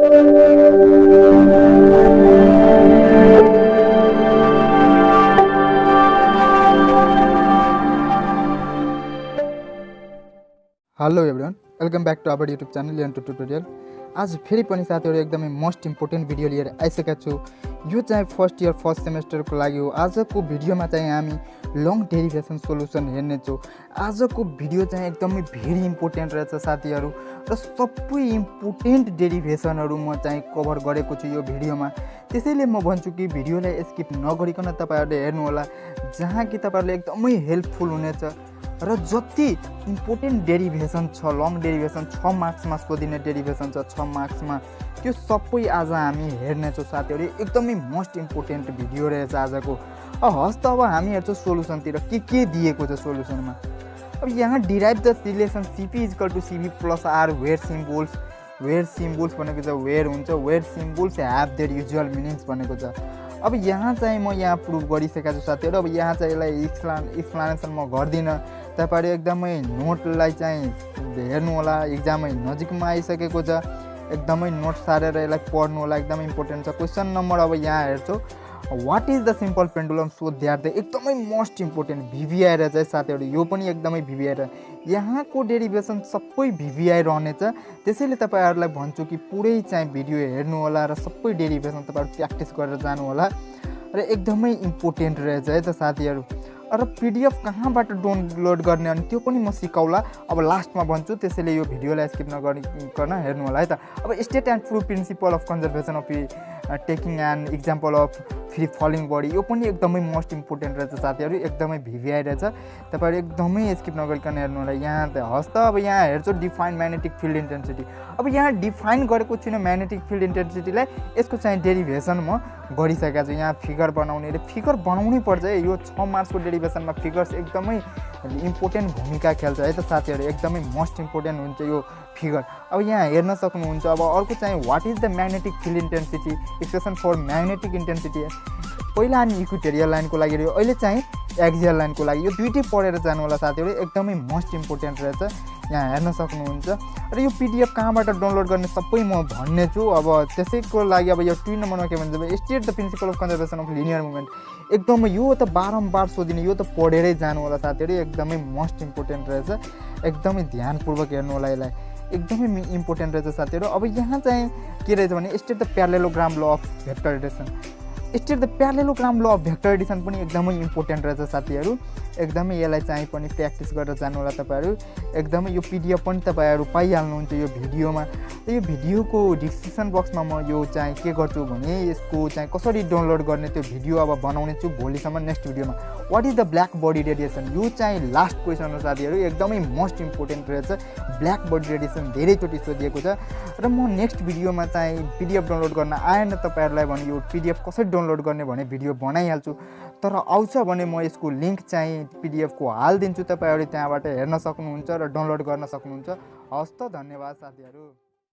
Hello everyone, welcome back to our YouTube channel learn to tutorial. आज फेरि पनि साथीहरु एकदमै मोस्ट इम्पोर्टेन्ट भिडियो लिएर आइसकेको छु। यो चाहिँ फर्स्ट इयर फर्स्ट सेमेस्टरको लागि हो। आजको भिडियोमा चाहिँ हामी लङ डेरिभेसन सोलुसन हेर्ने छौँ। आजको भिडियो चाहिँ एकदमै भेरी इम्पोर्टेन्ट रहेछ साथीहरु, र सबै इम्पोर्टेन्ट डेरिभेसनहरु म चाहिँ कभर गरेको छु यो भिडियोमा। त्यसैले म भन्छु कि भिडियोलाई स्किप नगरिकन तपाईहरुले हेर्नु होला, जहाँ कि तपाईहरुले एकदमै हेल्पफुल हुनेछ। र जति इम्पोर्टेन्ट डेरिभेसन छ, लङ डेरिभेसन 6 मार्क्समा सोधिने डेरिभेसन छ 6 मार्क्समा, त्यो सबै आज हामी हेर्नेछौँ साथीहरु। एकदमै मोस्ट इम्पोर्टेन्ट भिडियो रहेछ आजको। हस् त अब हामी हेर्छौँ सोलुसनतिर के दिएको छ सोलुसनमा। अब यहाँ derive the relation CP = CB + R where symbols भनेको छ वेयर हुन्छ, where symbols have their usual meanings भनेको छ। अब यहाँ चाहिँ म यहाँ प्रुभ गरिसकेको छु साथीहरु। अब यहाँ चाहिँ यसलाई एक्सप्लेनेसन म गर्दिनँ, तपाईहरु एकदमै नोटलाई चाहिँ हेर्नु होला। एक्जामै नजिकमा आइसकेको छ, एकदमै नोट सारेर यसलाई पढ्नु होला, एकदमै इम्पोर्टेन्ट छ। क्वेसन नम्बर अब यहाँ हेर्छौँ, what is the simple pendulum so that the, एकदमै मोस्ट इम्पोर्टेन्ट VVI रहेछ साथीहरु। यो पनि एकदमै VVI र यहाँको डेरिभेसन सबै VVI रहनेछ। त्यसैले तपाईहरुलाई भन्छु कि पुरै चाहिँ भिडियो हेर्नु होला र सबै डेरिभेसन तपाईहरु प्र्याक्टिस गरेर जानु होला, र एकदमै इम्पोर्टेन्ट रहेछ है त साथीहरु। र PDF कहाँबाट डाउनलोड गर्ने अनि त्यो पनि म सिकाउला, अब लास्टमा भन्छु। त्यसैले यो भिडियोलाई स्किप नगरिकन हेर्नु होला है त। अब state and prove principle of conservation of taking an example of free falling body, यो पनि एकदमै मोस्ट इम्पोर्टेन्ट रहेछ साथीहरु, एकदमै VVI रहेछ। तपाईहरु एकदमै स्किप नगरिकन हेर्नु होला। यहाँ त हस् त अब यहाँ हेर्छौँ डिफाइन म्याग्नेटिक फिल्ड इन्टेन्सिटी। अब यहाँ डिफाइन गरेको छुइनँ म्याग्नेटिक फिल्ड इन्टेन्सिटीलाई, यसको चाहिँ डेरिभेसन म गरिसकेको छु। यहाँ फिगर बनाउने, र फिगर बनाउनै पर्छ है। यो 6 मार्क्सको डेरिभेसनमा फिगर्स एकदमै इम्पोर्टेन्ट भूमिका खेल्छ है त साथीहरु, एकदमै मोस्ट इम्पोर्टेन्ट हुन्छ यो फिगर। अब यहाँ हेर्न सक्नुहुन्छ। अब अर्को चाहिँ what is the magnetic field intensity, expression for magnetic intensity. पहिला हामी इक्वेटोरियल लाइनको लागि हेऱ्यौँ, अहिले चाहिँ एक्सियल लाइनको लागि। यो दुईटै पढेर जानु होला साथीहरु, एकदमै मोस्ट इम्पोर्टेन्ट रहेछ। यहाँ हेर्न सक्नुहुन्छ। र यो PDF कहाँबाट डाउनलोड गर्ने सबै म भन्ने छु। अब त्यसैको लागि अब यो 2 नम्बरमा के भन्छ, state the principal of conservation of linear movement. एकदमै यो त बारम्बार सोधिने, यो त पढेरै जानु होला साथीहरु, एकदमै मोस्ट इम्पोर्टेन्ट रहेछ। एकदमै ध्यानपूर्वक हेर्नु होला, यसलाई एकदमै इम्पोर्टेन्ट रहेछ साथीहरु। अब यहाँ चाहिँ के रहेछ भने state the parallelogram law of vector addition. State the parallelogram law of vector Edison पनि एकदमै इम्पोर्टेन्ट रहेछ साथीहरु, एकदमै यसलाई चाहिँ पनि प्र्याक्टिस गरेर जानु होला तपाईहरु। एकदमै यो PDF पनि तपाईहरु पाइहाल्नुहुन्छ यो भिडियोमा। यो भिडियोको डिस्क्रिप्सन बक्समा म यो चाहिँ के गर्छु भने यसको चाहिँ कसरी डाउनलोड गर्ने त्यो भिडियो अब बनाउने छु भोलिसम्म नेक्स्ट भिडियोमा। What is the black body radiation, यो चाहिँ लास्ट क्वेसन हो साथीहरु, एकदमै मोस्ट इम्पोर्टेन्ट रहेछ। ब्ल्याक बडी रेडिएसन धेरैचोटि सोधिएको छ, र म नेक्स्ट भिडियोमा चाहिँ PDF डाउनलोड गर्न आएन तपाईहरुलाई भने यो PDF कसरी डाउनलोड गर्ने भने भिडियो बनाइहाल्छु। तर आउँछ भने म यसको लिङ्क चाहिँ PDF को हालिदिन्छु, तपाईहरु त्यहाँबाट हेर्न सक्नुहुन्छ र डाउनलोड गर्न सक्नुहुन्छ। हस् त, धन्यवाद साथीहरु।